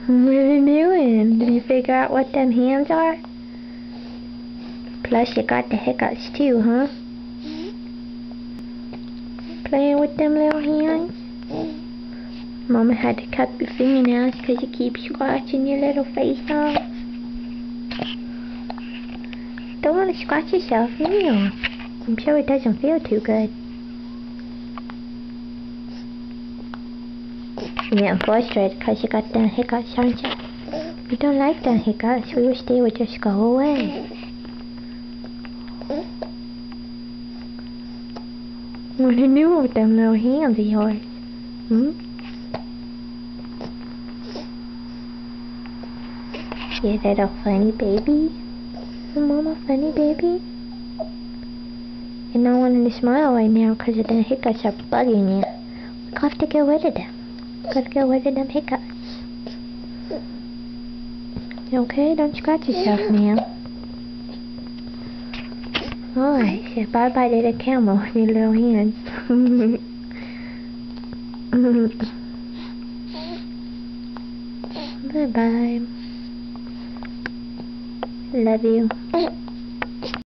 What are you doing? Did you figure out what them hands are? Plus you got the hiccups too, huh? Playing with them little hands? Mama had to cut your fingernails because you keep scratching your little face off. Don't want to scratch yourself, do you? I'm sure it doesn't feel too good. You're getting frustrated because you got them hiccups, aren't you? You don't like them hiccups. We wish they would just go away. What are you doing with them little hands of yours? You little funny baby? Mama, funny baby? You're not wanting to smile right now because the hiccups are bugging you. We have to get rid of them. Gotta get rid of them hiccups. You okay? Don't scratch yourself now. Alright, say bye-bye to the camera with your little hands. Bye-bye. Love you.